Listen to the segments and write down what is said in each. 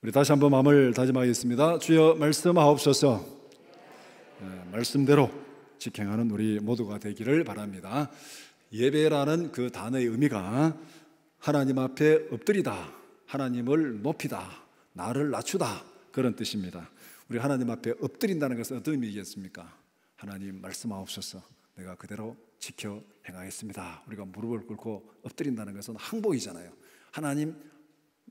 우리 다시 한번 마음을 다짐하겠습니다. 주여 말씀하옵소서. 말씀대로 직행하는 우리 모두가 되기를 바랍니다. 예배라는 그 단어의 의미가 하나님 앞에 엎드리다, 하나님을 높이다, 나를 낮추다, 그런 뜻입니다. 우리 하나님 앞에 엎드린다는 것은 어떤 의미겠습니까? 하나님 말씀하옵소서. 내가 그대로 지켜 행하겠습니다. 우리가 무릎을 꿇고 엎드린다는 것은 항복이잖아요. 하나님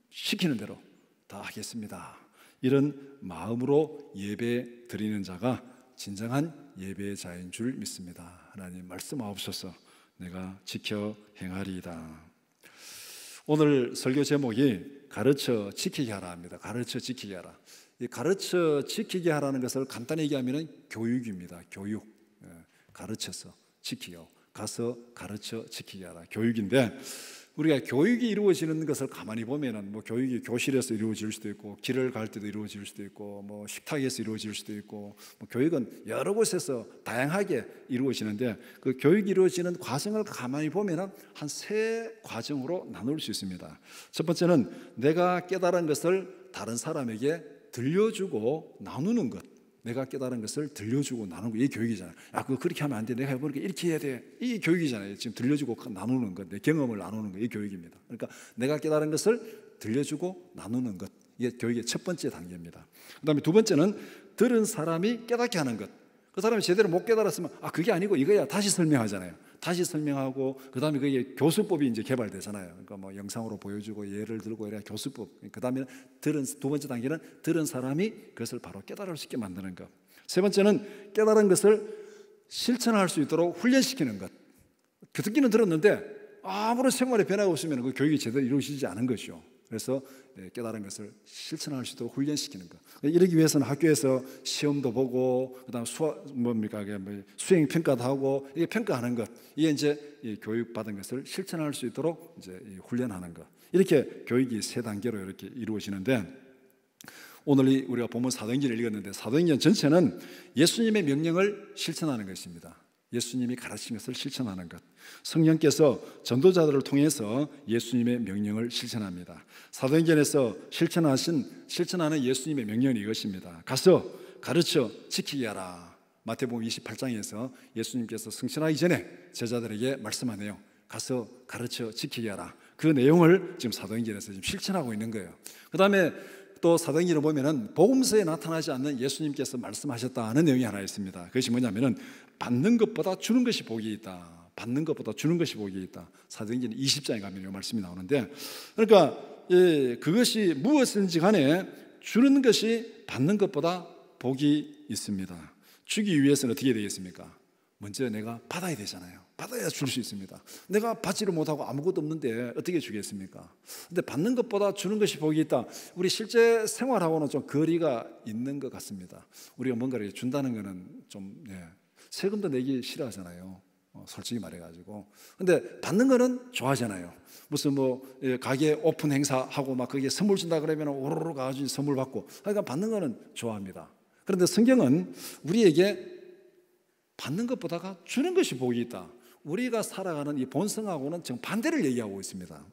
시키는 대로 다 하겠습니다. 이런 마음으로 예배 드리는 자가 진정한 예배자인 줄 믿습니다. 하나님 말씀하옵소서. 내가 지켜 행하리이다. 오늘 설교 제목이 가르쳐 지키게 하라 합니다. 가르쳐 지키게 하라. 이 가르쳐 지키게 하라는 것을 간단히 얘기하면 교육입니다. 교육. 가르쳐서 지키요. 가서 가르쳐 지키게 하라. 교육인데, 우리가 교육이 이루어지는 것을 가만히 보면은 뭐 교육이 교실에서 이루어질 수도 있고, 길을 갈 때도 이루어질 수도 있고, 뭐 식탁에서 이루어질 수도 있고, 뭐 교육은 여러 곳에서 다양하게 이루어지는데, 그 교육이 이루어지는 과정을 가만히 보면은 한 세 과정으로 나눌 수 있습니다. 첫 번째는 내가 깨달은 것을 다른 사람에게 들려주고 나누는 것. 내가 깨달은 것을 들려주고 나누는 거, 이게 교육이잖아요. 야, 그거 그렇게 하면 안 돼. 내가 해보니까 이렇게 해야 돼. 이게 교육이잖아요. 지금 들려주고 나누는 것, 내 경험을 나누는 거, 이게 교육입니다. 그러니까 내가 깨달은 것을 들려주고 나누는 것, 이게 교육의 첫 번째 단계입니다. 그 다음에 두 번째는 들은 사람이 깨닫게 하는 것. 그 사람이 제대로 못 깨달았으면 그게 아니고 이거야, 다시 설명하잖아요. 다시 설명하고, 그 다음에 그게 교수법이 이제 개발되잖아요. 그러니까 뭐 영상으로 보여주고 예를 들고 이래 교수법. 그 다음에 두 번째 단계는 들은 사람이 그것을 바로 깨달을 수 있게 만드는 것. 세 번째는 깨달은 것을 실천할 수 있도록 훈련시키는 것. 그 듣기는 들었는데 아무런 생활에 변화가 없으면 그 교육이 제대로 이루어지지 않은 것이죠. 그래서 깨달은 것을 실천할 수 있도록 훈련시키는 것. 이러기 위해서는 학교에서 시험도 보고, 그다음 수행 평가도 하고, 이게 평가하는 것, 이게 이제 교육 받은 것을 실천할 수 있도록 이제 훈련하는 것. 이렇게 교육이 세 단계로 이렇게 이루어지는데, 오늘 우리가 본문 사도행전을 읽었는데, 사도행전 전체는 예수님의 명령을 실천하는 것입니다. 예수님이 가르친 것을 실천하는 것. 성령께서 전도자들을 통해서 예수님의 명령을 실천합니다. 사도행전에서 실천하는 예수님의 명령은 이것입니다. 가서 가르쳐 지키게 하라. 마태복음 28장에서 예수님께서 승천하기 전에 제자들에게 말씀하네요. 가서 가르쳐 지키게 하라. 그 내용을 지금 사도행전에서 지금 실천하고 있는 거예요. 그 다음에 또 사도행전을 보면은 복음서에 나타나지 않는 예수님께서 말씀하셨다는 내용이 하나 있습니다. 그것이 뭐냐면은 받는 것보다 주는 것이 복이 있다. 받는 것보다 주는 것이 복이 있다. 사도행전 20장에 가면 이 말씀이 나오는데, 그러니까 그것이 무엇인지 간에 주는 것이 받는 것보다 복이 있습니다. 주기 위해서는 어떻게 되겠습니까? 먼저 내가 받아야 되잖아요. 받아야 줄 수 있습니다. 내가 받지를 못하고 아무것도 없는데 어떻게 주겠습니까? 근데 받는 것보다 주는 것이 복이 있다. 우리 실제 생활하고는 좀 거리가 있는 것 같습니다. 우리가 뭔가를 준다는 거는 좀 세금도 내기 싫어하잖아요. 솔직히 말해가지고. 근데 받는 거는 좋아하잖아요. 무슨 가게 오픈 행사하고 막 거기에 선물 준다 그러면 오로로 가가지고 선물 받고. 그러니까 받는 거는 좋아합니다. 그런데 성경은 우리에게 받는 것보다가 주는 것이 복이 있다. 우리가 살아가는 이 본성하고는 정반대를 얘기하고 있습니다.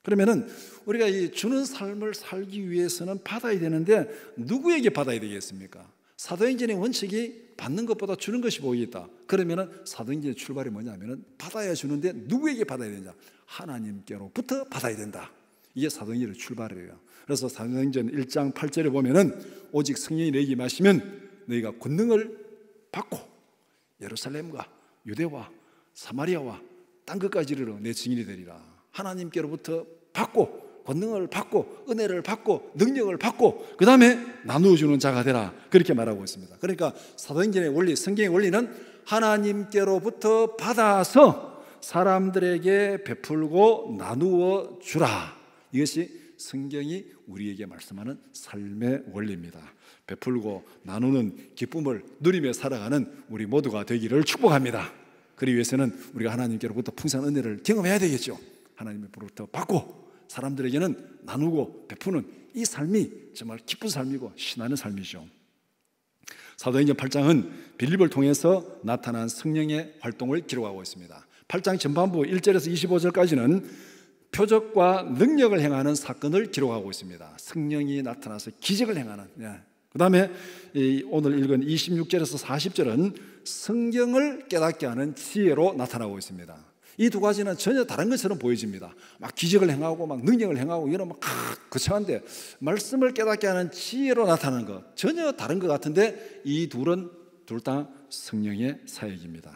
그러면은 우리가 이 주는 삶을 살기 위해서는 받아야 되는데 누구에게 받아야 되겠습니까? 사도행전의 원칙이 받는 것보다 주는 것이 복이 있다. 그러면은 사도행전의 출발이 뭐냐면은 받아야 주는데 누구에게 받아야 되냐? 하나님께로부터 받아야 된다. 이게 사도행전의 출발이에요. 그래서 사도행전 1장 8절에 보면은 오직 성령이 너희에게 임하시면 너희가 권능을 받고 예루살렘과 유대와 사마리아와 땅 끝까지 이르러 내 증인이 되리라. 하나님께로부터 받고 권능을 받고 은혜를 받고 능력을 받고 그 다음에 나누어 주는 자가 되라. 그렇게 말하고 있습니다. 그러니까 사도행전의 원리, 성경의 원리는 하나님께로부터 받아서 사람들에게 베풀고 나누어 주라. 이것이 성경이 우리에게 말씀하는 삶의 원리입니다. 베풀고 나누는 기쁨을 누리며 살아가는 우리 모두가 되기를 축복합니다. 그러기 위해서는 우리가 하나님께로부터 풍성한 은혜를 경험해야 되겠죠. 하나님께로부터 받고 사람들에게는 나누고 베푸는 이 삶이 정말 기쁜 삶이고 신나는 삶이죠. 사도행전 8장은 빌립을 통해서 나타난 성령의 활동을 기록하고 있습니다. 8장 전반부 1절에서 25절까지는 표적과 능력을 행하는 사건을 기록하고 있습니다. 성령이 나타나서 기적을 행하는. 그 다음에 오늘 읽은 26절에서 40절은 성경을 깨닫게 하는 지혜로 나타나고 있습니다. 이 두 가지는 전혀 다른 것처럼 보여집니다. 막 기적을 행하고 막 능력을 행하고 이런 막 거창한데, 말씀을 깨닫게 하는 지혜로 나타나는 것 전혀 다른 것 같은데, 이 둘은 둘 다 성령의 사역입니다.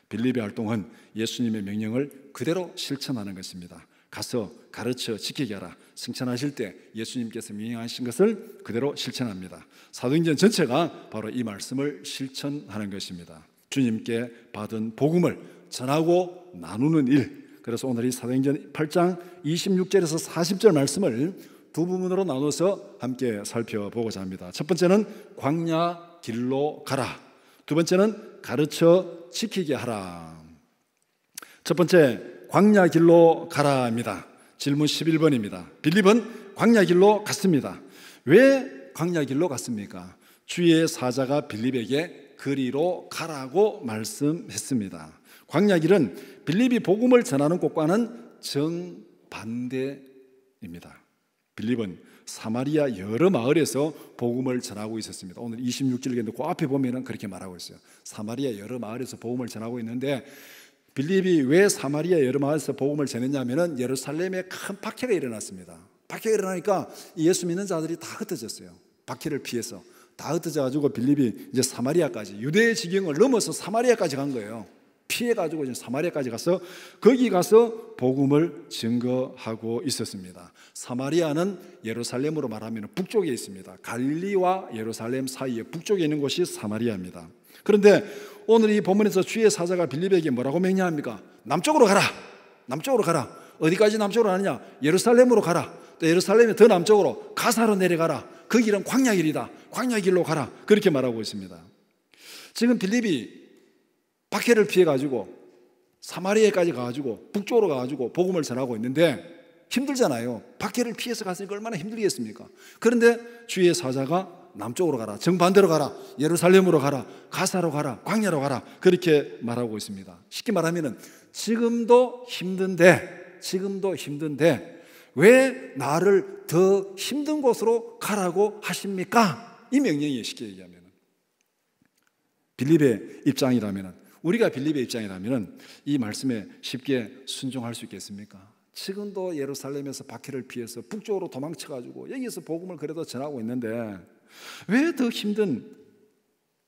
빌립의 활동은 예수님의 명령을 그대로 실천하는 것입니다. 가서 가르쳐 지키게 하라. 승천하실 때 예수님께서 명령하신 것을 그대로 실천합니다. 사도행전 전체가 바로 이 말씀을 실천하는 것입니다. 주님께 받은 복음을 전하고 나누는 일. 그래서 오늘 이 사도행전 8장 26절에서 40절 말씀을 두 부분으로 나눠서 함께 살펴보고자 합니다. 첫 번째는 광야 길로 가라. 두 번째는 가르쳐 지키게 하라. 첫 번째, 광야 길로 가라입니다. 질문 11번입니다. 빌립은 광야 길로 갔습니다. 왜 광야 길로 갔습니까? 주의 사자가 빌립에게 그리로 가라고 말씀했습니다. 광야 길은 빌립이 복음을 전하는 곳과는 정반대입니다. 빌립은 사마리아 여러 마을에서 복음을 전하고 있었습니다. 오늘 26절에 그 앞에 보면 그렇게 말하고 있어요. 사마리아 여러 마을에서 복음을 전하고 있는데, 빌립이 왜 사마리아 여러 마을에서 복음을 전했냐면 예루살렘에 큰 박해가 일어났습니다. 박해가 일어나니까 예수 믿는 자들이 다 흩어졌어요. 박해를 피해서 다 흩어져 가지고 빌립이 이제 사마리아까지, 유대의 지경을 넘어서 사마리아까지 간 거예요. 피해 가지고 이제 사마리아까지 가서 거기 가서 복음을 증거하고 있었습니다. 사마리아는 예루살렘으로 말하면 북쪽에 있습니다. 갈릴리와 예루살렘 사이에 북쪽에 있는 곳이 사마리아입니다. 그런데 오늘 이 본문에서 주의 사자가 빌립에게 뭐라고 명령합니까? 남쪽으로 가라. 남쪽으로 가라. 어디까지 남쪽으로 가느냐? 예루살렘으로 가라. 또 예루살렘의 더 남쪽으로 가사로 내려가라. 그 길은 광야길이다. 광야길로 가라. 그렇게 말하고 있습니다. 지금 빌립이 박해를 피해가지고 사마리아까지 가가지고 북쪽으로 가가지고 복음을 전하고 있는데 힘들잖아요. 박해를 피해서 갔으니까 얼마나 힘들겠습니까? 그런데 주의 사자가 남쪽으로 가라, 정반대로 가라, 예루살렘으로 가라, 가사로 가라, 광야로 가라, 그렇게 말하고 있습니다. 쉽게 말하면 지금도 힘든데 왜 나를 더 힘든 곳으로 가라고 하십니까? 이 명령이에요. 쉽게 얘기하면 빌립의 입장이라면, 우리가 빌립의 입장이라면 이 말씀에 쉽게 순종할 수 있겠습니까? 지금도 예루살렘에서 박해를 피해서 북쪽으로 도망쳐가지고 여기서 복음을 그래도 전하고 있는데 왜 더 힘든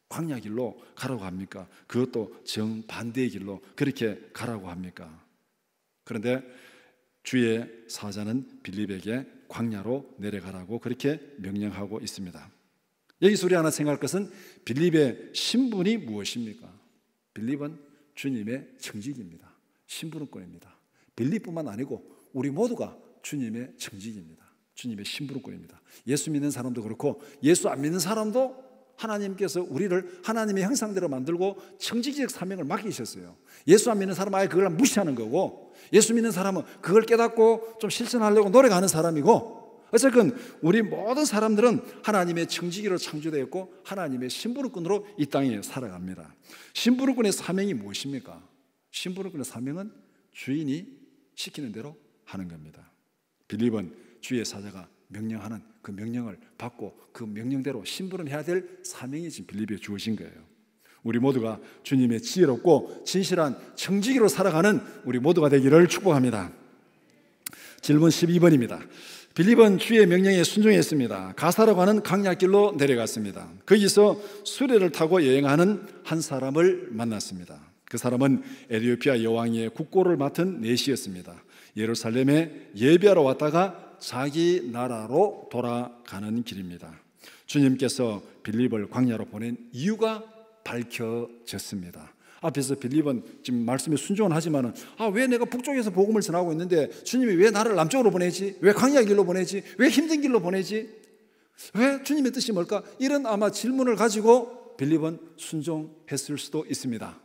광야 길로 가라고 합니까? 그것도 정반대의 길로 그렇게 가라고 합니까? 그런데 주의 사자는 빌립에게 광야로 내려가라고 그렇게 명령하고 있습니다. 여기서 우리 하나 생각할 것은 빌립의 신분이 무엇입니까? 빌립은 주님의 청직입니다. 심부름꾼입니다. 빌립뿐만 아니고 우리 모두가 주님의 청직입니다. 주님의 심부름꾼입니다. 예수 믿는 사람도 그렇고 예수 안 믿는 사람도 하나님께서 우리를 하나님의 형상대로 만들고 청지기적 사명을 맡기셨어요. 예수 안 믿는 사람은 아예 그걸 무시하는 거고, 예수 믿는 사람은 그걸 깨닫고 좀 실천하려고 노력하는 사람이고, 어쨌든 우리 모든 사람들은 하나님의 청지기로 창조되었고 하나님의 심부름꾼으로 이 땅에 살아갑니다. 심부름꾼의 사명이 무엇입니까? 심부름꾼의 사명은 주인이 시키는 대로 하는 겁니다. 빌립은 주의 사자가 명령하는 그 명령을 받고 그 명령대로 심부름해야 될 사명이 지금 빌립에 주어진 거예요. 우리 모두가 주님의 지혜롭고 진실한 청지기로 살아가는 우리 모두가 되기를 축복합니다. 질문 12번입니다. 빌립은 주의 명령에 순종했습니다. 가사로 가는 광야길로 내려갔습니다. 거기서 수레를 타고 여행하는 한 사람을 만났습니다. 그 사람은 에티오피아 여왕의 국고를 맡은 내시였습니다. 예루살렘에 예배하러 왔다가 자기 나라로 돌아가는 길입니다. 주님께서 빌립을 광야로 보낸 이유가 밝혀졌습니다. 앞에서 빌립은 지금 말씀에 순종은 하지만 왜 내가 북쪽에서 복음을 전하고 있는데 주님이 왜 나를 남쪽으로 보내지? 왜 광야 길로 보내지? 왜 힘든 길로 보내지? 왜 주님의 뜻이 뭘까? 이런 아마 질문을 가지고 빌립은 순종했을 수도 있습니다.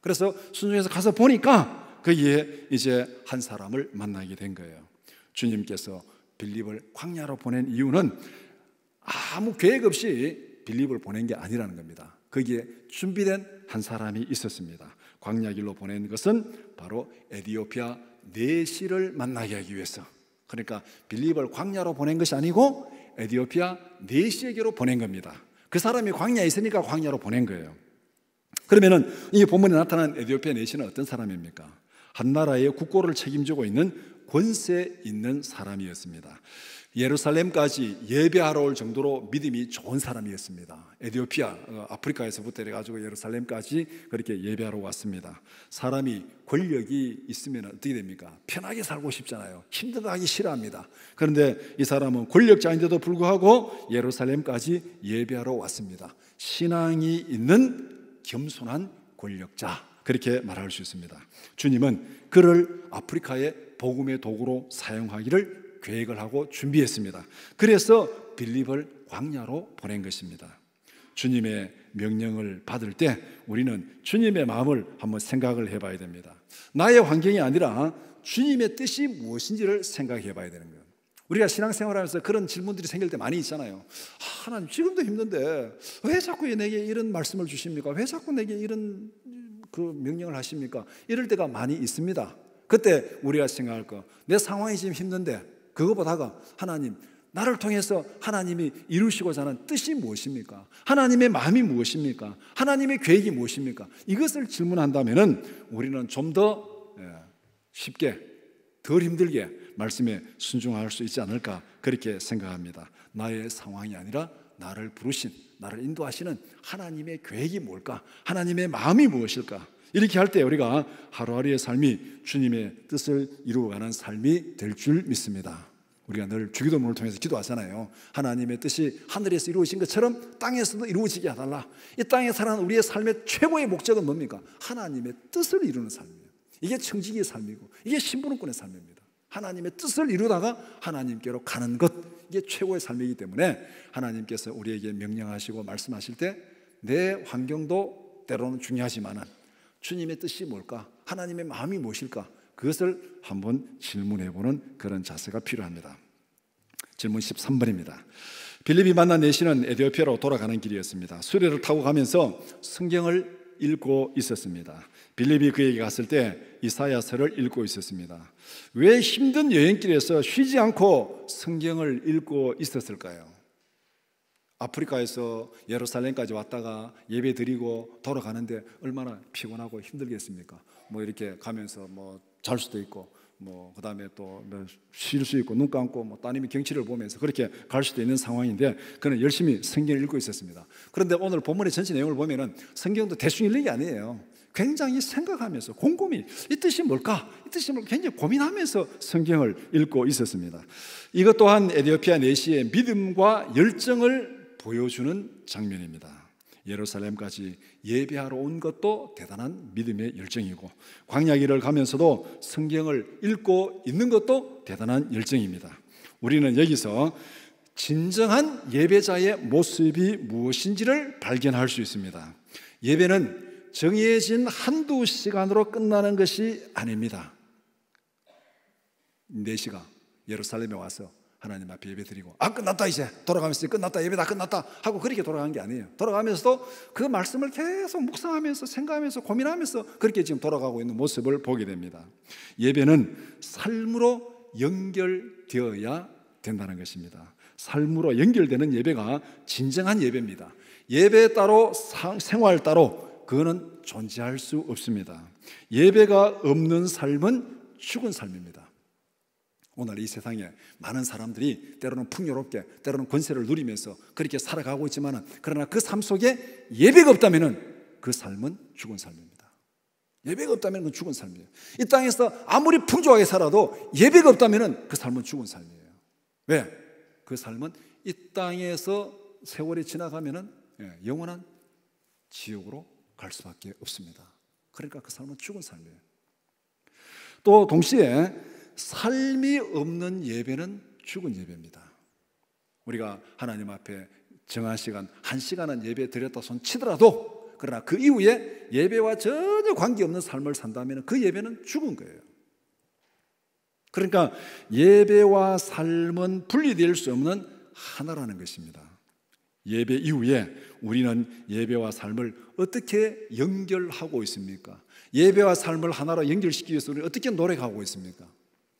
그래서 순종해서 가서 보니까 거기에 이제 한 사람을 만나게 된 거예요. 주님께서 빌립을 광야로 보낸 이유는 아무 계획 없이 빌립을 보낸 게 아니라는 겁니다. 거기에 준비된 한 사람이 있었습니다. 광야 길로 보낸 것은 바로 에디오피아 내시를 만나게 하기 위해서. 그러니까 빌립을 광야로 보낸 것이 아니고 에디오피아 내시에게로 보낸 겁니다. 그 사람이 광야에 있으니까 광야로 보낸 거예요. 그러면은 이 본문에 나타난 에디오피아 내시는 어떤 사람입니까? 한 나라의 국고를 책임지고 있는 권세 있는 사람이었습니다. 예루살렘까지 예배하러 올 정도로 믿음이 좋은 사람이었습니다. 에디오피아, 아프리카에서부터 해가지고 예루살렘까지 그렇게 예배하러 왔습니다. 사람이 권력이 있으면 어떻게 됩니까? 편하게 살고 싶잖아요. 힘든 거 하기 싫어합니다. 그런데 이 사람은 권력자인데도 불구하고 예루살렘까지 예배하러 왔습니다. 신앙이 있는 겸손한 권력자, 그렇게 말할 수 있습니다. 주님은 그를 아프리카의 복음의 도구로 사용하기를 계획을 하고 준비했습니다. 그래서 빌립을 광야로 보낸 것입니다. 주님의 명령을 받을 때 우리는 주님의 마음을 한번 생각을 해봐야 됩니다. 나의 환경이 아니라 주님의 뜻이 무엇인지를 생각해 봐야 되는 거예요. 우리가 신앙생활하면서 그런 질문들이 생길 때 많이 있잖아요. 하나님, 지금도 힘든데 왜 자꾸 내게 이런 말씀을 주십니까? 왜 자꾸 내게 이런 명령을 하십니까? 이럴 때가 많이 있습니다. 그때 우리가 생각할 거, 내 상황이 지금 힘든데 그거보다가 하나님, 나를 통해서 하나님이 이루시고자 하는 뜻이 무엇입니까? 하나님의 마음이 무엇입니까? 하나님의 계획이 무엇입니까? 이것을 질문한다면 우리는 좀 더 쉽게, 덜 힘들게 말씀에 순종할 수 있지 않을까, 그렇게 생각합니다. 나의 상황이 아니라 나를 부르신, 나를 인도하시는 하나님의 계획이 뭘까? 하나님의 마음이 무엇일까? 이렇게 할 때 우리가 하루하루의 삶이 주님의 뜻을 이루어가는 삶이 될 줄 믿습니다. 우리가 늘 주기도문을 통해서 기도하잖아요. 하나님의 뜻이 하늘에서 이루어진 것처럼 땅에서도 이루어지게 해달라. 이 땅에 사는 우리의 삶의 최고의 목적은 뭡니까? 하나님의 뜻을 이루는 삶이에요. 이게 청지기의 삶이고 이게 신부름꾼의 삶입니다. 하나님의 뜻을 이루다가 하나님께로 가는 것, 이게 최고의 삶이기 때문에 하나님께서 우리에게 명령하시고 말씀하실 때 내 환경도 때로는 중요하지만은 주님의 뜻이 뭘까? 하나님의 마음이 무엇일까? 그것을 한번 질문해보는 그런 자세가 필요합니다. 질문 13번입니다. 빌립이 만난 내시는 에디오피아로 돌아가는 길이었습니다. 수레를 타고 가면서 성경을 읽고 있었습니다. 빌립이 그에게 갔을 때 이사야서를 읽고 있었습니다. 왜 힘든 여행길에서 쉬지 않고 성경을 읽고 있었을까요? 아프리카에서 예루살렘까지 왔다가 예배 드리고 돌아가는데 얼마나 피곤하고 힘들겠습니까? 이렇게 가면서 잘 수도 있고 그다음에 또 쉴 수 있고 눈 감고 따님이 경치를 보면서 그렇게 갈 수도 있는 상황인데 그는 열심히 성경을 읽고 있었습니다. 그런데 오늘 본문의 전체 내용을 보면은 성경도 대충 읽는 게 아니에요. 굉장히 생각하면서 곰곰이 이 뜻이 뭘까? 이 뜻이 뭘까? 굉장히 고민하면서 성경을 읽고 있었습니다. 이것 또한 에디오피아 내시의 믿음과 열정을 보여주는 장면입니다. 예루살렘까지 예배하러 온 것도 대단한 믿음의 열정이고 광야길을 가면서도 성경을 읽고 있는 것도 대단한 열정입니다. 우리는 여기서 진정한 예배자의 모습이 무엇인지를 발견할 수 있습니다. 예배는 정해진 한두 시간으로 끝나는 것이 아닙니다. 4시가 예루살렘에 와서 하나님 앞에 예배드리고 끝났다, 이제 돌아가면서 끝났다, 예배 다 끝났다 하고 그렇게 돌아간 게 아니에요. 돌아가면서도 그 말씀을 계속 묵상하면서 생각하면서 고민하면서 그렇게 지금 돌아가고 있는 모습을 보게 됩니다. 예배는 삶으로 연결되어야 된다는 것입니다. 삶으로 연결되는 예배가 진정한 예배입니다. 예배 따로 생활 따로 그거는 존재할 수 없습니다. 예배가 없는 삶은 죽은 삶입니다. 오늘 이 세상에 많은 사람들이 때로는 풍요롭게, 때로는 권세를 누리면서 그렇게 살아가고 있지만 그러나 그 삶 속에 예배가 없다면 그 삶은 죽은 삶입니다. 예배가 없다면 그건 죽은 삶이에요. 이 땅에서 아무리 풍족하게 살아도 예배가 없다면 그 삶은 죽은 삶이에요. 왜? 그 삶은 이 땅에서 세월이 지나가면 영원한 지옥으로 갈 수밖에 없습니다. 그러니까 그 삶은 죽은 삶이에요. 또 동시에 삶이 없는 예배는 죽은 예배입니다. 우리가 하나님 앞에 정한 시간, 1시간은 예배 드렸다 손 치더라도 그러나 그 이후에 예배와 전혀 관계없는 삶을 산다면 그 예배는 죽은 거예요. 그러니까 예배와 삶은 분리될 수 없는 하나라는 것입니다. 예배 이후에 우리는 예배와 삶을 어떻게 연결하고 있습니까? 예배와 삶을 하나로 연결시키기 위해서 우리는 어떻게 노력하고 있습니까?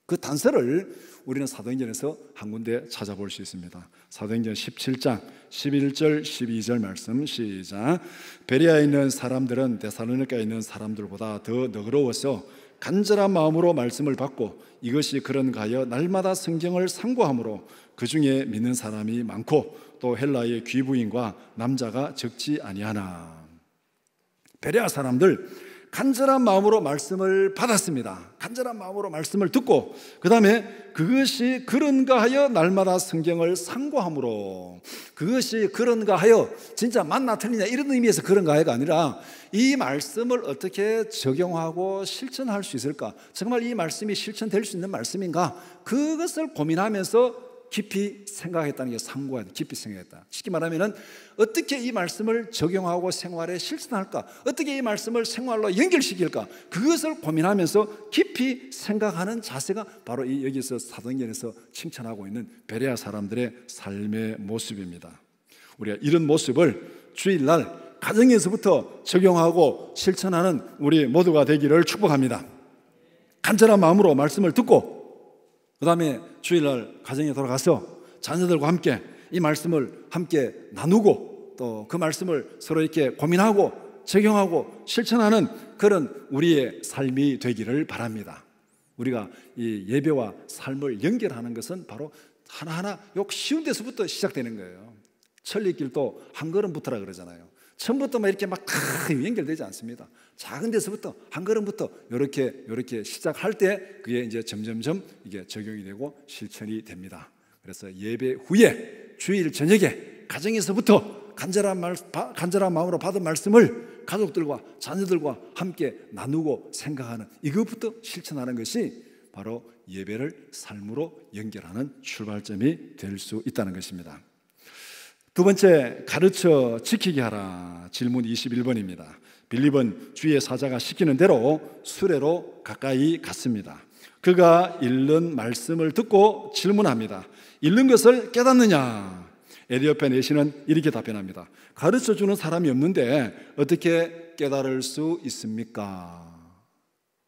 그 단서를 우리는 사도행전에서 한 군데 찾아볼 수 있습니다. 사도행전 17장 11절 12절 말씀 시작. 베레아에 있는 사람들은 데살로니가에 있는 사람들보다 더 너그러워서 간절한 마음으로 말씀을 받고 이것이 그런가 하여 날마다 성경을 상고함으로 그 중에 믿는 사람이 많고 또 헬라의 귀부인과 남자가 적지 아니하나. 베레아 사람들 간절한 마음으로 말씀을 받았습니다. 간절한 마음으로 말씀을 듣고 그 다음에 그것이 그런가 하여 날마다 성경을 상고함으로, 그것이 그런가 하여 진짜 맞나 틀리냐 이런 의미에서 그런가 하여가 아니라 이 말씀을 어떻게 적용하고 실천할 수 있을까, 정말 이 말씀이 실천될 수 있는 말씀인가, 그것을 고민하면서 깊이 생각했다는 게 상고야. 깊이 생각했다. 쉽게 말하면 어떻게 이 말씀을 적용하고 생활에 실천할까, 어떻게 이 말씀을 생활로 연결시킬까, 그것을 고민하면서 깊이 생각하는 자세가 바로 이 여기서 사도행전에서 칭찬하고 있는 베레아 사람들의 삶의 모습입니다. 우리가 이런 모습을 주일날 가정에서부터 적용하고 실천하는 우리 모두가 되기를 축복합니다. 간절한 마음으로 말씀을 듣고 그 다음에 주일날 가정에 돌아가서 자녀들과 함께 이 말씀을 함께 나누고 또 그 말씀을 서로 이렇게 고민하고 적용하고 실천하는 그런 우리의 삶이 되기를 바랍니다. 우리가 이 예배와 삶을 연결하는 것은 바로 하나하나 요 쉬운 데서부터 시작되는 거예요. 천리길도 한 걸음부터라 그러잖아요. 처음부터 막 이렇게 막 연결되지 않습니다. 작은 데서부터 한 걸음부터 이렇게 시작할 때 그게 이제 점점점 이게 적용이 되고 실천이 됩니다. 그래서 예배 후에 주일 저녁에 가정에서부터 간절한 마음으로 받은 말씀을 가족들과 자녀들과 함께 나누고 생각하는, 이것부터 실천하는 것이 바로 예배를 삶으로 연결하는 출발점이 될 수 있다는 것입니다. 두 번째, 가르쳐 지키게 하라. 질문 21번입니다. 빌립은 주의 사자가 시키는 대로 수레로 가까이 갔습니다. 그가 읽는 말씀을 듣고 질문합니다. 읽는 것을 깨닫느냐? 에디오페 내시는 이렇게 답변합니다. 가르쳐주는 사람이 없는데 어떻게 깨달을 수 있습니까?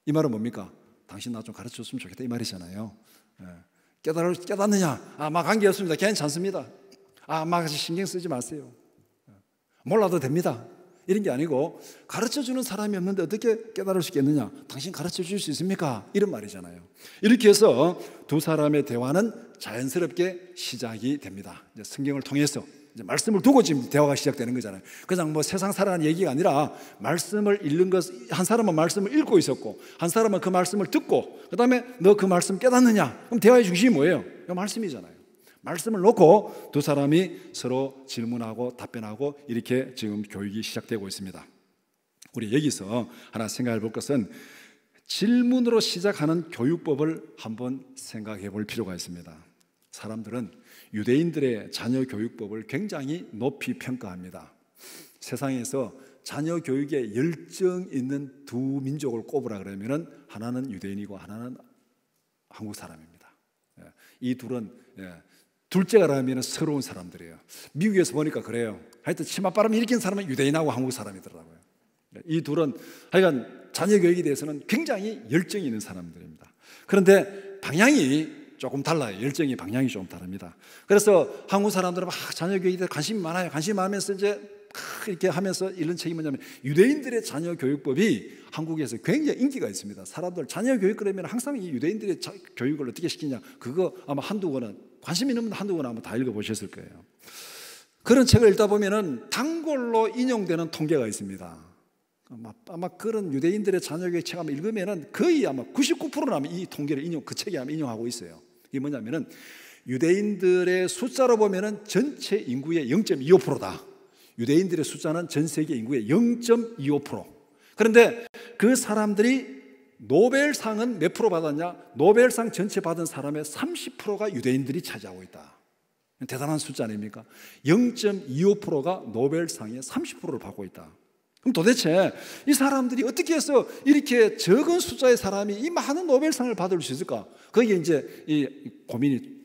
이 말은 뭡니까? 당신 나 좀 가르쳐줬으면 좋겠다 이 말이잖아요. 깨닫느냐? 막 관계없습니다. 괜찮습니다. 막 신경 쓰지 마세요. 몰라도 됩니다. 이런 게 아니고 가르쳐주는 사람이 없는데 어떻게 깨달을 수 있겠느냐? 당신 가르쳐 줄 수 있습니까? 이런 말이잖아요. 이렇게 해서 두 사람의 대화는 자연스럽게 시작이 됩니다. 이제 성경을 통해서 이제 말씀을 두고 지금 대화가 시작되는 거잖아요. 그냥 뭐 세상 살아가는 얘기가 아니라 말씀을 읽는 것, 한 사람은 말씀을 읽고 있었고 한 사람은 그 말씀을 듣고 그 다음에 너 그 말씀 깨닫느냐? 그럼 대화의 중심이 뭐예요? 이 말씀이잖아요. 말씀을 놓고 두 사람이 서로 질문하고 답변하고 이렇게 지금 교육이 시작되고 있습니다. 우리 여기서 하나 생각해 볼 것은 질문으로 시작하는 교육법을 한번 생각해 볼 필요가 있습니다. 사람들은 유대인들의 자녀 교육법을 굉장히 높이 평가합니다. 세상에서 자녀 교육에 열정 있는 두 민족을 꼽으라 그러면 하나는 유대인이고 하나는 한국 사람입니다. 이 둘은 둘째가 라면 서러운 사람들이에요. 미국에서 보니까 그래요. 하여튼 치맛바람 일으킨 사람은 유대인하고 한국 사람이더라고요. 이 둘은 하여간 자녀 교육에 대해서는 굉장히 열정이 있는 사람들입니다. 그런데 방향이 조금 달라요. 열정의 방향이 조금 다릅니다. 그래서 한국 사람들은 막 자녀 교육에 대해 관심이 많아요. 관심이 많으면서 이제 이렇게 하면서 이런 책이 뭐냐면 유대인들의 자녀 교육법이 한국에서 굉장히 인기가 있습니다. 사람들 자녀 교육 그러면 항상 이 유대인들의 교육을 어떻게 시키냐, 그거 아마 한두 권은 관심 있는 분 한두 권 아마 다 읽어보셨을 거예요. 그런 책을 읽다 보면은 단골로 인용되는 통계가 있습니다. 아마 그런 유대인들의 자녀 교육 책 한번 읽으면은 거의 아마 99%는 아마 이 통계를 그 책에 아마 인용하고 있어요. 이게 뭐냐면은 유대인들의 숫자로 보면은 전체 인구의 0.25%다. 유대인들의 숫자는 전 세계 인구의 0.25%. 그런데 그 사람들이 노벨상은 몇 프로 받았냐? 노벨상 전체 받은 사람의 30%가 유대인들이 차지하고 있다. 대단한 숫자 아닙니까? 0.25%가 노벨상의 30%를 받고 있다. 그럼 도대체 이 사람들이 어떻게 해서 이렇게 적은 숫자의 사람이 이 많은 노벨상을 받을 수 있을까? 거기에 이제 이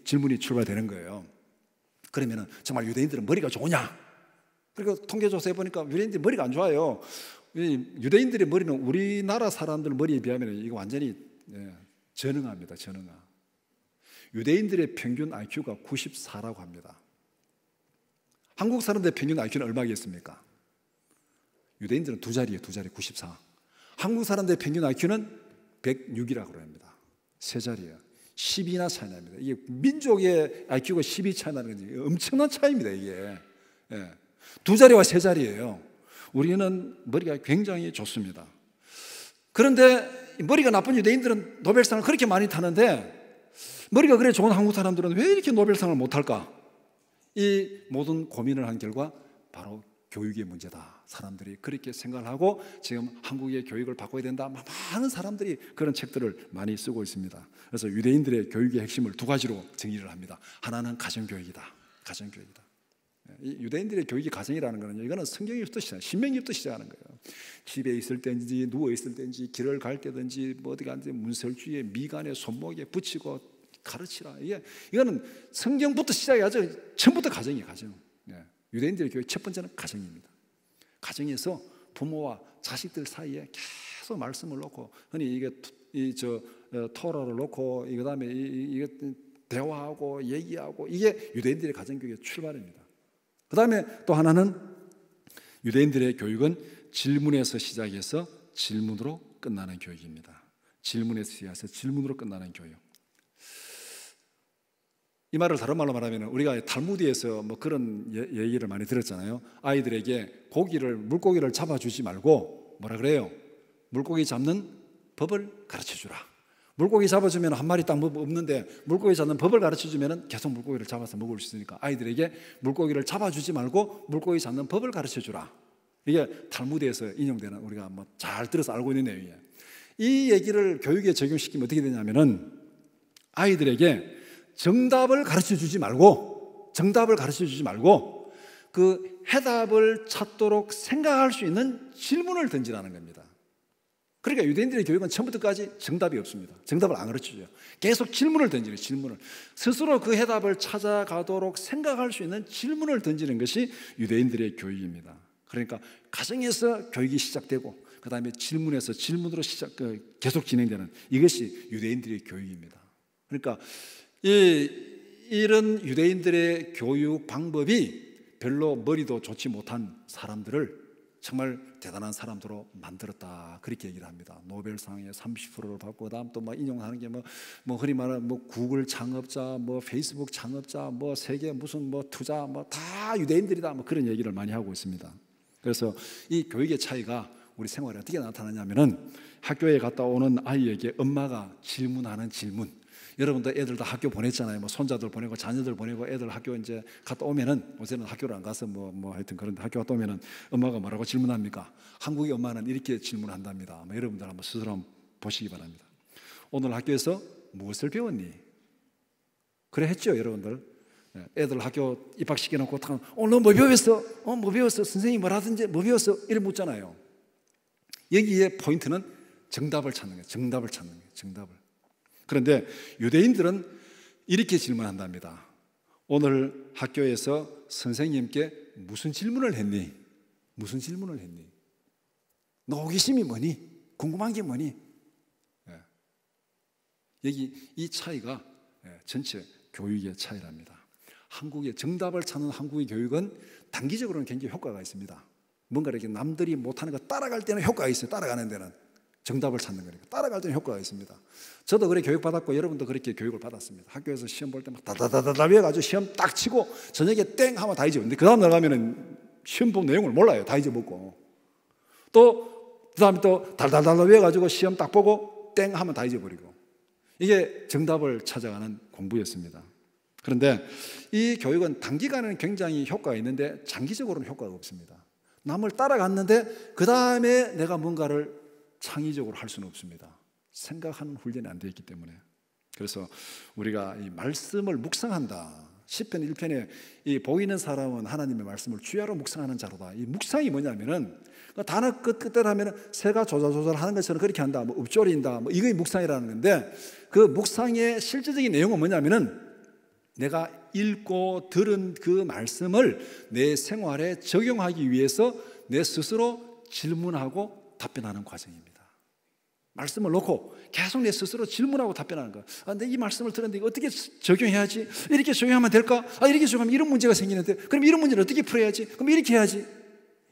질문이 출발되는 거예요. 그러면 정말 유대인들은 머리가 좋으냐? 그리고 통계조사해 보니까 유대인들이 머리가 안 좋아요. 유대인들의 머리는 우리나라 사람들 머리에 비하면 이거 완전히 전응합니다. 전응아. 유대인들의 평균 IQ가 94라고 합니다. 한국 사람들의 평균 IQ는 얼마겠습니까? 유대인들은 두 자리예요. 두 자리 94. 한국 사람들의 평균 IQ는 106이라고 합니다. 세 자리예요. 10이나 차이 납니다. 이게 민족의 IQ가 12 차이 나는 건 엄청난 차이입니다. 이게 두 자리와 세 자리예요. 우리는 머리가 굉장히 좋습니다. 그런데 머리가 나쁜 유대인들은 노벨상을 그렇게 많이 타는데 머리가 그래 좋은 한국 사람들은 왜 이렇게 노벨상을 못 탈까? 이 모든 고민을 한 결과 바로 교육의 문제다. 사람들이 그렇게 생각을 하고 지금 한국의 교육을 바꿔야 된다. 많은 사람들이 그런 책들을 많이 쓰고 있습니다. 그래서 유대인들의 교육의 핵심을 두 가지로 정의를 합니다. 하나는 가정교육이다. 가정교육이다. 이 유대인들의 교육이 가정이라는 거는 이거는 성경부터 시작, 신명기부터 시작하는 거예요. 집에 있을 때인지 누워 있을 때인지 길을 갈 때든지 뭐 어디 가든지 문설주에 미간에 손목에 붙이고 가르치라. 이거는 성경부터 시작해야죠. 처음부터 가정이에요. 가정. 유대인들의 교육 첫 번째는 가정입니다. 가정에서 부모와 자식들 사이에 계속 말씀을 놓고 흔히 이게 토라를 놓고 그다음에 이게 대화하고 얘기하고 이게 유대인들의 가정교육의 출발입니다. 그 다음에 또 하나는 유대인들의 교육은 질문에서 시작해서 질문으로 끝나는 교육입니다. 질문에서 시작해서 질문으로 끝나는 교육. 이 말을 다른 말로 말하면 우리가 탈무드에서 뭐 그런 얘기를 많이 들었잖아요. 아이들에게 물고기를 잡아주지 말고 뭐라 그래요? 물고기 잡는 법을 가르쳐주라. 물고기 잡아주면 한 마리 딱 없는데 물고기 잡는 법을 가르쳐주면 계속 물고기를 잡아서 먹을 수 있으니까 아이들에게 물고기를 잡아주지 말고 물고기 잡는 법을 가르쳐주라. 이게 탈무드에서 인용되는 우리가 뭐 잘 들어서 알고 있는 내용이에요. 이 얘기를 교육에 적용시키면 어떻게 되냐면은 아이들에게 정답을 가르쳐주지 말고 그 해답을 찾도록 생각할 수 있는 질문을 던지라는 겁니다. 그러니까 유대인들의 교육은 처음부터까지 정답이 없습니다. 정답을 안 가르쳐줘요. 계속 질문을 던지는 질문을 스스로 그 해답을 찾아가도록 생각할 수 있는 질문을 던지는 것이 유대인들의 교육입니다. 그러니까 가정에서 교육이 시작되고 그 다음에 질문으로 계속 진행되는 이것이 유대인들의 교육입니다. 그러니까 이런 유대인들의 교육 방법이 별로 머리도 좋지 못한 사람들을 정말 대단한 사람들로 만들었다. 그렇게 얘기를 합니다. 노벨상의 30%를 받고 그다음 또 막 인용하는 게 뭐 흔히 말하는 뭐 구글 창업자, 뭐 페이스북 창업자, 뭐 세계 무슨 뭐 투자 뭐 다 유대인들이다. 뭐 그런 얘기를 많이 하고 있습니다. 그래서 이 교육의 차이가 우리 생활에 어떻게 나타나냐면은 학교에 갔다 오는 아이에게 엄마가 질문하는 질문. 여러분도 애들 다 학교 보냈잖아요. 뭐 손자들 보내고 자녀들 보내고 애들 학교 이제 갔다 오면은 요새는 학교를 안 가서 뭐 하여튼 그런데 학교 갔다 오면은 엄마가 뭐라고 질문합니까? 한국의 엄마는 이렇게 질문한답니다. 뭐 여러분들 한번 스스로 한번 보시기 바랍니다. 오늘 학교에서 무엇을 배웠니? 그래 했죠, 여러분들. 애들 학교 입학시켜놓고 오늘 너 뭐 배웠어? 뭐 배웠어? 선생님이 뭐라든지 뭐 배웠어? 이렇게 묻잖아요. 여기에 포인트는 정답을 찾는 거예요. 정답을. 그런데 유대인들은 이렇게 질문한답니다. 오늘 학교에서 선생님께 무슨 질문을 했니? 너 호기심이 뭐니? 궁금한 게 뭐니? 여기 이 차이가 전체 교육의 차이랍니다. 한국의 정답을 찾는 한국의 교육은 단기적으로는 굉장히 효과가 있습니다. 뭔가 이렇게 남들이 못하는 거 따라갈 때는 효과가 있어요. 따라가는 데는. 정답을 찾는 거니까 따라갈 때는 효과가 있습니다. 저도 그렇게 교육받았고 여러분도 그렇게 교육을 받았습니다. 학교에서 시험 볼 때 막 다다다다 외워가지고 시험 딱 치고 저녁에 땡 하면 다 잊어버리는데 그 다음 날 가면은 시험 본 내용을 몰라요. 다 잊어먹고 또 그 다음에 또 달달달 외워가지고 시험 딱 보고 땡 하면 다 잊어버리고 이게 정답을 찾아가는 공부였습니다. 그런데 이 교육은 단기간에는 굉장히 효과가 있는데 장기적으로는 효과가 없습니다. 남을 따라갔는데 그 다음에 내가 뭔가를 창의적으로 할 수는 없습니다. 생각하는 훈련이 안 되어 있기 때문에. 그래서 우리가 이 말씀을 묵상한다. 시편 1편에 이 보이는 사람은 하나님의 말씀을 주야로 묵상하는 자로다. 이 묵상이 뭐냐면은 그 단어 끝에 하면은 새가 조잘조잘하는 것처럼 그렇게 한다. 뭐 읊조린다. 뭐 이게 묵상이라는 건데 그 묵상의 실제적인 내용은 뭐냐면은 내가 읽고 들은 그 말씀을 내 생활에 적용하기 위해서 내 스스로 질문하고 답변하는 과정입니다. 말씀을 놓고 계속 내 스스로 질문하고 답변하는 거예요. 근데 이 말씀을 들었는데 이거 어떻게 적용해야지? 이렇게 적용하면 될까? 이렇게 적용하면 이런 문제가 생기는데 그럼 이런 문제를 어떻게 풀어야지? 그럼 이렇게 해야지.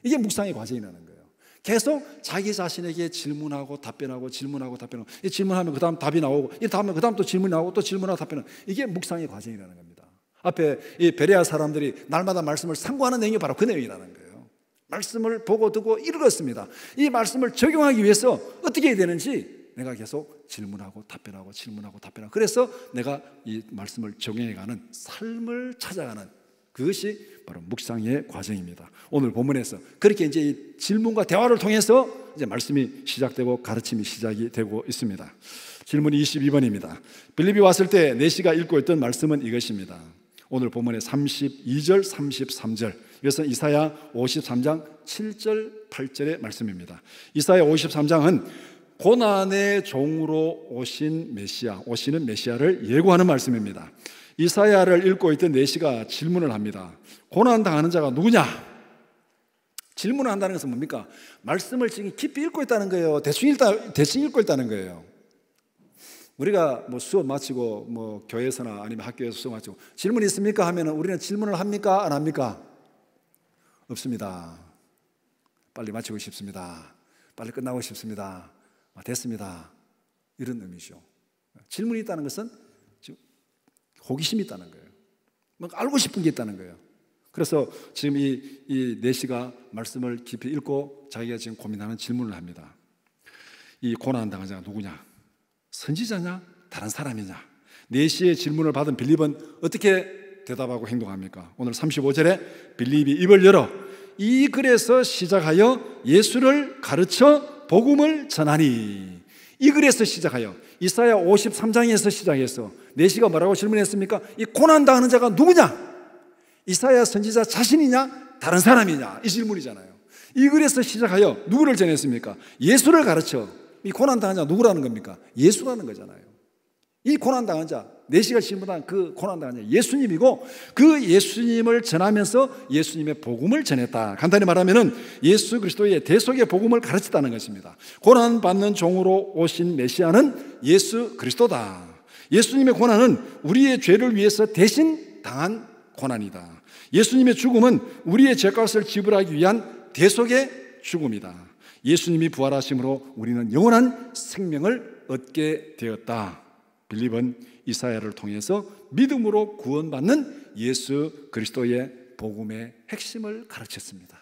이게 묵상의 과정이라는 거예요. 계속 자기 자신에게 질문하고 답변하고 질문하고 답변하고, 이 질문하면 그 다음 답이 나오고, 이 다음에 그 다음 또 질문이 나오고 또 질문하고 답변하고, 이게 묵상의 과정이라는 겁니다. 앞에 이 베레아 사람들이 날마다 말씀을 상고하는 내용이 바로 그 내용이라는 거예요. 말씀을 보고 듣고 읽었습니다. 이 말씀을 적용하기 위해서 어떻게 해야 되는지 내가 계속 질문하고 답변하고 질문하고 답변하고, 그래서 내가 이 말씀을 적용해가는 삶을 찾아가는, 그것이 바로 묵상의 과정입니다. 오늘 본문에서 그렇게 이제 이 질문과 대화를 통해서 이제 말씀이 시작되고 가르침이 시작이 되고 있습니다. 질문 22번입니다. 빌립이 왔을 때 내시가 읽고 있던 말씀은 이것입니다. 오늘 본문의 32절, 33절, 이것은 이사야 53장 7절, 8절의 말씀입니다. 이사야 53장은 고난의 종으로 오신 메시아, 오시는 메시아를 예고하는 말씀입니다. 이사야를 읽고 있던 내시가 질문을 합니다. 고난당하는 자가 누구냐? 질문을 한다는 것은 뭡니까? 말씀을 지금 깊이 읽고 있다는 거예요. 대충 읽고 있다는 거예요. 우리가 뭐 수업 마치고 뭐 교회에서나 아니면 학교에서 수업 마치고 질문 있습니까? 하면 우리는 질문을 합니까? 안 합니까? 없습니다. 빨리 마치고 싶습니다. 빨리 끝나고 싶습니다. 됐습니다. 이런 의미죠. 질문이 있다는 것은 호기심이 있다는 거예요. 뭔가 알고 싶은 게 있다는 거예요. 그래서 지금 이 내시가 말씀을 깊이 읽고 자기가 지금 고민하는 질문을 합니다. 이 고난당한 자가 누구냐? 선지자냐? 다른 사람이냐? 내시의 질문을 받은 빌립은 어떻게 대답하고 행동합니까? 오늘 35절에 빌립이 입을 열어 이 글에서 시작하여 예수를 가르쳐 복음을 전하니, 이 글에서 시작하여 이사야 53장에서 시작해서 내시가 뭐라고 질문했습니까? 이 고난당하는 자가 누구냐? 이사야 선지자 자신이냐? 다른 사람이냐? 이 질문이잖아요. 이 글에서 시작하여 누구를 전했습니까? 예수를 가르쳐. 이 고난당한 자 누구라는 겁니까? 예수라는 거잖아요. 이 고난당한 자, 내시가 질문한 그 고난당한 자 예수님이고, 그 예수님을 전하면서 예수님의 복음을 전했다. 간단히 말하면 예수 그리스도의 대속의 복음을 가르쳤다는 것입니다. 고난받는 종으로 오신 메시아는 예수 그리스도다. 예수님의 고난은 우리의 죄를 위해서 대신 당한 고난이다. 예수님의 죽음은 우리의 죄값을 지불하기 위한 대속의 죽음이다. 예수님이 부활하심으로 우리는 영원한 생명을 얻게 되었다. 빌립은 이사야를 통해서 믿음으로 구원받는 예수 그리스도의 복음의 핵심을 가르쳤습니다.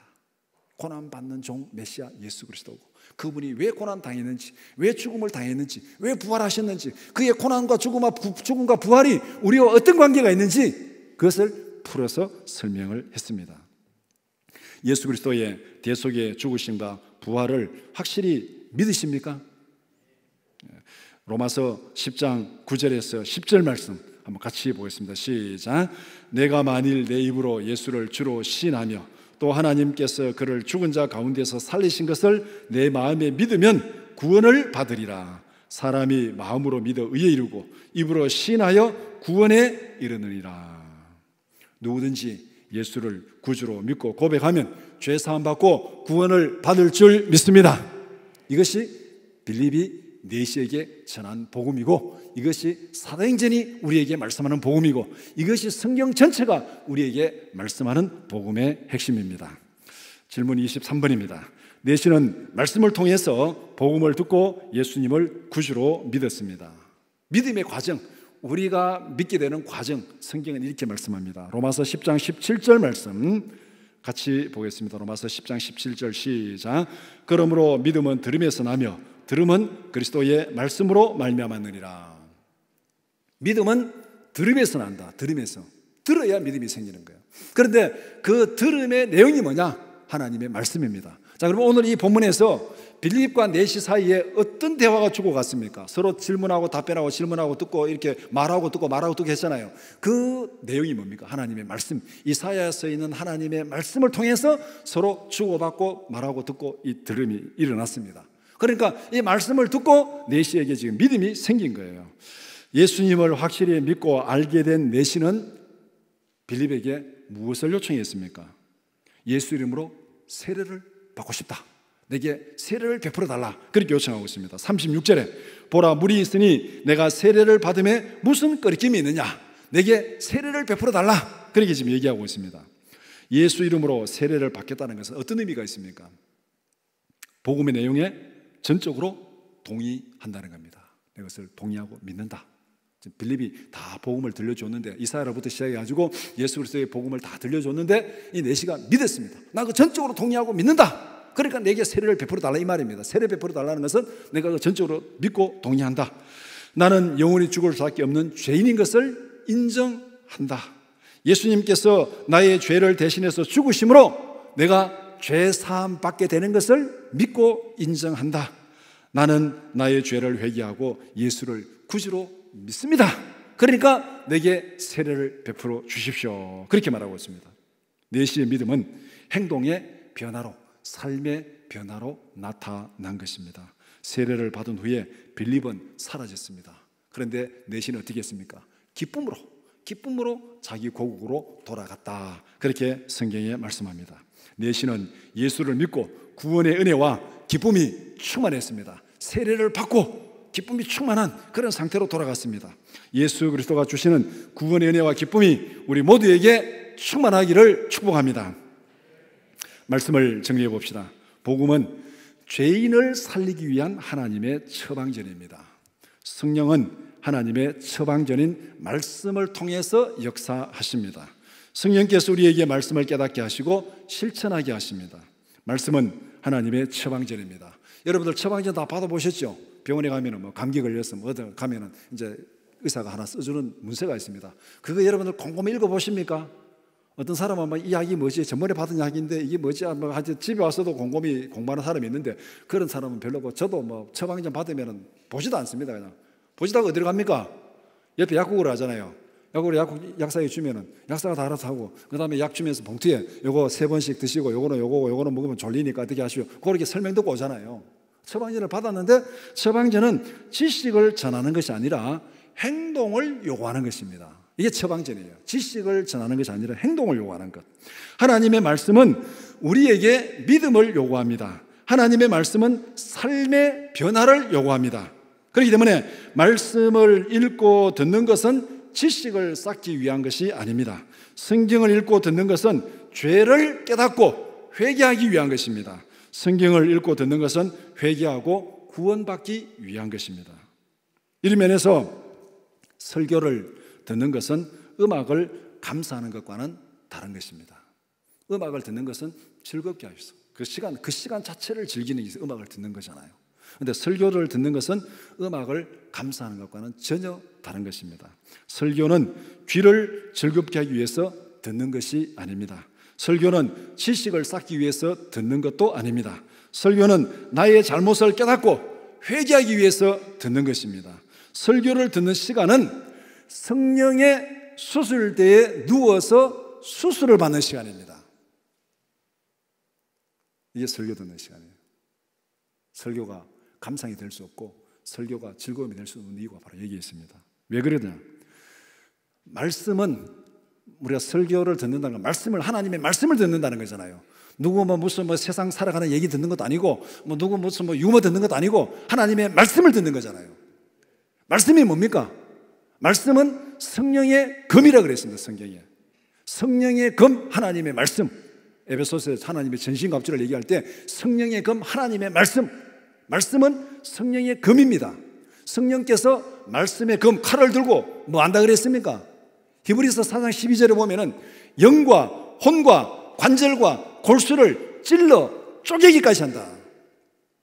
고난받는 종 메시아 예수 그리스도고, 그분이 왜 고난 당했는지, 왜 죽음을 당했는지, 왜 부활하셨는지, 그의 고난과 죽음과 부활이 우리와 어떤 관계가 있는지 그것을 풀어서 설명을 했습니다. 예수 그리스도의 대속의 죽으심과 부활을 확실히 믿으십니까? 로마서 10장 9절에서 10절 말씀 한번 같이 보겠습니다. 시작. 내가 만일 내 입으로 예수를 주로 시인하며 또 하나님께서 그를 죽은 자 가운데서 살리신 것을 내 마음에 믿으면 구원을 받으리라. 사람이 마음으로 믿어 의에 이르고 입으로 시인하여 구원에 이르느니라. 누구든지 예수를 구주로 믿고 고백하면 죄 사함 받고 구원을 받을 줄 믿습니다. 이것이 빌립이 내시에게 전한 복음이고, 이것이 사도행전이 우리에게 말씀하는 복음이고, 이것이 성경 전체가 우리에게 말씀하는 복음의 핵심입니다. 질문 23번입니다. 내시는 말씀을 통해서 복음을 듣고 예수님을 구주로 믿었습니다. 믿음의 과정, 우리가 믿게 되는 과정, 성경은 이렇게 말씀합니다. 로마서 10장 17절 말씀 같이 보겠습니다. 로마서 10장 17절 시작. 그러므로 믿음은 들음에서 나며 들음은 그리스도의 말씀으로 말미암았느니라. 믿음은 들음에서 난다. 들음에서. 들어야 믿음이 생기는 거예요. 그런데 그 들음의 내용이 뭐냐? 하나님의 말씀입니다. 자, 그럼 오늘 이 본문에서 빌립과 내시 사이에 어떤 대화가 주고갔습니까? 서로 질문하고 답변하고 질문하고 듣고 이렇게 말하고 듣고 했잖아요. 그 내용이 뭡니까? 하나님의 말씀. 이사야서에 있는 하나님의 말씀을 통해서 서로 주고받고 말하고 듣고 이 들음이 일어났습니다. 그러니까 이 말씀을 듣고 내시에게 지금 믿음이 생긴 거예요. 예수님을 확실히 믿고 알게 된 내시는 빌립에게 무엇을 요청했습니까? 예수 이름으로 세례를 받고 싶다. 내게 세례를 베풀어 달라. 그렇게 요청하고 있습니다. 36절에 보라, 물이 있으니 내가 세례를 받음에 무슨 꺼리낌이 있느냐? 내게 세례를 베풀어 달라. 그렇게 지금 얘기하고 있습니다. 예수 이름으로 세례를 받겠다는 것은 어떤 의미가 있습니까? 복음의 내용에 전적으로 동의한다는 겁니다. 이것을 동의하고 믿는다. 빌립이 다 복음을 들려줬는데, 이사야로부터 시작해가지고 예수 그리스도의 복음을 다 들려줬는데 이 내시가 믿었습니다. 나 그 전적으로 동의하고 믿는다. 그러니까 내게 세례를 베풀어 달라, 이 말입니다. 세례 베풀어 달라는 것은 내가 그 전적으로 믿고 동의한다. 나는 영원히 죽을 수밖에 없는 죄인인 것을 인정한다. 예수님께서 나의 죄를 대신해서 죽으심으로 내가 죄 사함 받게 되는 것을 믿고 인정한다. 나는 나의 죄를 회개하고 예수를 구주로 믿습니다. 그러니까 내게 세례를 베풀어 주십시오. 그렇게 말하고 있습니다. 내시의 믿음은 행동의 변화로, 삶의 변화로 나타난 것입니다. 세례를 받은 후에 빌립은 사라졌습니다. 그런데 내시는 어떻게 했습니까? 기쁨으로 자기 고국으로 돌아갔다. 그렇게 성경에 말씀합니다. 내시는 예수를 믿고 구원의 은혜와 기쁨이 충만했습니다. 세례를 받고 기쁨이 충만한 그런 상태로 돌아갔습니다. 예수 그리스도가 주시는 구원의 은혜와 기쁨이 우리 모두에게 충만하기를 축복합니다. 말씀을 정리해 봅시다. 복음은 죄인을 살리기 위한 하나님의 처방전입니다. 성령은 하나님의 처방전인 말씀을 통해서 역사하십니다. 성령께서 우리에게 말씀을 깨닫게 하시고 실천하게 하십니다. 말씀은 하나님의 처방전입니다. 여러분들 처방전 다 받아보셨죠? 병원에 가면은 뭐 감기 걸렸어, 뭐 어디 가면은 이제 의사가 하나 써주는 문서가 있습니다. 그거 여러분들 곰곰이 읽어보십니까? 어떤 사람은 막 이 약이 뭐지? 전번에 받은 약인데 이게 뭐지? 뭐 하여튼 집에 와서도 곰곰이 공부하는 사람이 있는데 그런 사람은 별로고, 저도 뭐 처방전 받으면은 보지도 않습니다. 그냥 보지도 않고 어디로 갑니까? 옆에 약국으로 하잖아요. 약국으로 약사에 주면은 약사가 다 알아서 하고, 그 다음에 약 주면서 봉투에 요거 3번씩 드시고 요거는 요거고 요거는 먹으면 졸리니까 어떻게 하시오, 그렇게 설명 듣고 오잖아요. 처방전을 받았는데 처방전은 지식을 전하는 것이 아니라 행동을 요구하는 것입니다. 이게 처방전이에요. 지식을 전하는 것이 아니라 행동을 요구하는 것. 하나님의 말씀은 우리에게 믿음을 요구합니다. 하나님의 말씀은 삶의 변화를 요구합니다. 그렇기 때문에 말씀을 읽고 듣는 것은 지식을 쌓기 위한 것이 아닙니다. 성경을 읽고 듣는 것은 죄를 깨닫고 회개하기 위한 것입니다. 성경을 읽고 듣는 것은 회개하고 구원받기 위한 것입니다. 이런 면에서 설교를 듣는 것은 음악을 감상하는 것과는 다른 것입니다. 음악을 듣는 것은 즐겁게 하셔서 그 시간 자체를 즐기는 게 음악을 듣는 거잖아요. 그런데 설교를 듣는 것은 음악을 감상하는 것과는 전혀 다른 것입니다. 설교는 귀를 즐겁게 하기 위해서 듣는 것이 아닙니다. 설교는 지식을 쌓기 위해서 듣는 것도 아닙니다. 설교는 나의 잘못을 깨닫고 회개하기 위해서 듣는 것입니다. 설교를 듣는 시간은 성령의 수술대에 누워서 수술을 받는 시간입니다. 이게 설교 듣는 시간이에요. 설교가 감상이 될 수 없고 설교가 즐거움이 될 수 없는 이유가 바로 여기에 있습니다. 왜 그러냐? 말씀은 우리가 설교를 듣는다는 건 말씀을, 하나님의 말씀을 듣는다는 거잖아요. 누구 무슨 세상 살아가는 얘기 듣는 것도 아니고 누구 무슨 유머 듣는 것도 아니고 하나님의 말씀을 듣는 거잖아요. 말씀이 뭡니까? 말씀은 성령의 검이라 그랬습니다. 성령의 검, 하나님의 말씀. 에베소서에서 하나님의 전신갑주를 얘기할 때 성령의 검, 하나님의 말씀은 성령의 검입니다. 성령께서 말씀의 검, 칼을 들고 뭐 한다 그랬습니까? 히브리서 4장 12절에 보면은 영과 혼과 관절과 골수를 찔러 쪼개기까지 한다.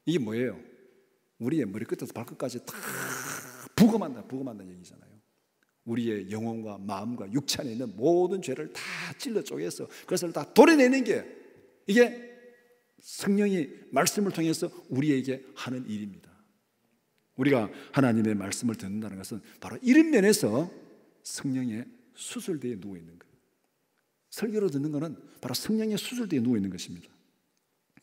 이게 뭐예요? 우리의 머리끝에서 발끝까지 다 부검한다는 얘기잖아요. 우리의 영혼과 마음과 육체 안에 있는 모든 죄를 다 찔러 쪼개서 그것을 다 도려내는 게 이게 성령이 말씀을 통해서 우리에게 하는 일입니다. 우리가 하나님의 말씀을 듣는다는 것은 바로 이런 면에서 성령의 수술대에 누워 있는 거예요. 설교를 듣는 것은 바로 성령의 수술대에 누워 있는 것입니다.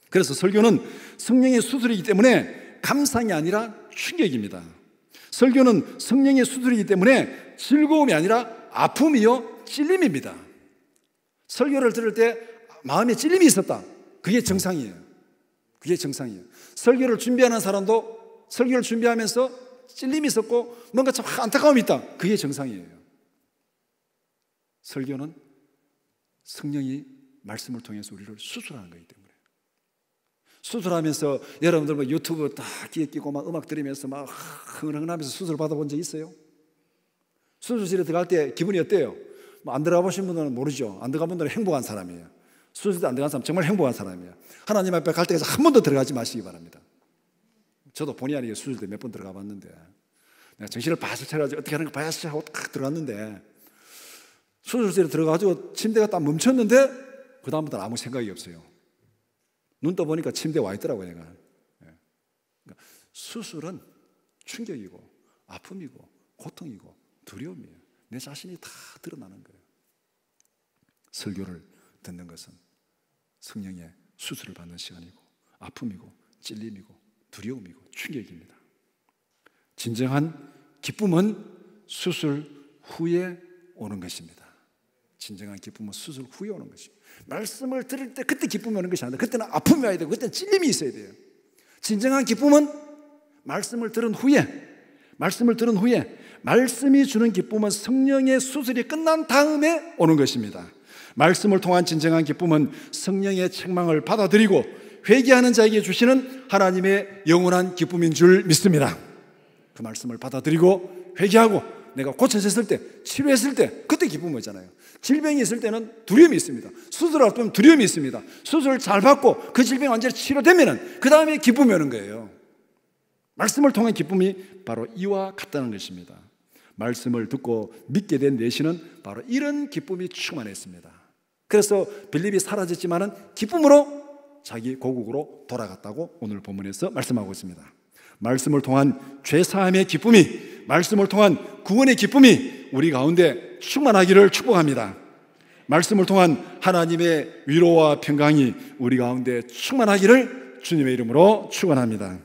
그래서 설교는 성령의 수술이기 때문에 감상이 아니라 충격입니다. 설교는 성령의 수술이기 때문에 즐거움이 아니라 아픔이요 찔림입니다. 설교를 들을 때 마음에 찔림이 있었다. 그게 정상이에요. 그게 정상이에요. 설교를 준비하는 사람도 설교를 준비하면서 찔림이 있었고 뭔가 참 안타까움이 있다. 그게 정상이에요. 설교는 성령이 말씀을 통해서 우리를 수술하는 거기 때문에. 수술하면서 여러분들 뭐 유튜브 다 귀에 끼고 막 음악 들으면서 막 흥얼흥얼하면서 수술 받아본 적 있어요? 수술실에 들어갈 때 기분이 어때요? 뭐 안 들어가 보신 분들은 모르죠. 안 들어가 본 분들은 행복한 사람이에요. 수술실에 안 들어간 사람 정말 행복한 사람이에요. 하나님 앞에 갈 때에서 한 번도 들어가지 마시기 바랍니다. 저도 본의 아니게 수술대 몇 번 들어가 봤는데 내가 정신을 바짝 차려가지고 어떻게 하는 거 봐야지 하고 딱 들어갔는데 수술실에 들어가가지고 침대가 딱 멈췄는데 그 다음부터는 아무 생각이 없어요. 눈 떠보니까 침대에 와 있더라고요, 내가. 그러니까 수술은 충격이고, 아픔이고, 고통이고, 두려움이에요. 내 자신이 다 드러나는 거예요. 설교를 듣는 것은 성령의 수술을 받는 시간이고, 아픔이고, 찔림이고, 두려움이고, 충격입니다. 진정한 기쁨은 수술 후에 오는 것입니다. 진정한 기쁨은 수술 후에 오는 것입니다. 말씀을 들을 때 그때 기쁨이 오는 것이 아니라 그때는 아픔이 와야 되고 그때는 찔림이 있어야 돼요. 진정한 기쁨은 말씀을 들은 후에 말씀이 주는 기쁨은 성령의 수술이 끝난 다음에 오는 것입니다. 말씀을 통한 진정한 기쁨은 성령의 책망을 받아들이고 회개하는 자에게 주시는 하나님의 영원한 기쁨인 줄 믿습니다. 그 말씀을 받아들이고 회개하고 내가 고쳐졌을 때, 치료했을 때 그때 기쁨이 오잖아요. 질병이 있을 때는 두려움이 있습니다. 수술을 앞두면 두려움이 있습니다. 수술을 잘 받고 그 질병이 완전히 치료되면 그 다음에 기쁨이 오는 거예요. 말씀을 통한 기쁨이 바로 이와 같다는 것입니다. 말씀을 듣고 믿게 된 내시는 바로 이런 기쁨이 충만했습니다. 그래서 빌립이 사라졌지만은 기쁨으로 자기 고국으로 돌아갔다고 오늘 본문에서 말씀하고 있습니다. 말씀을 통한 죄사함의 기쁨이, 말씀을 통한 구원의 기쁨이 우리 가운데 충만하기를 축복합니다. 말씀을 통한 하나님의 위로와 평강이 우리 가운데 충만하기를 주님의 이름으로 축원합니다.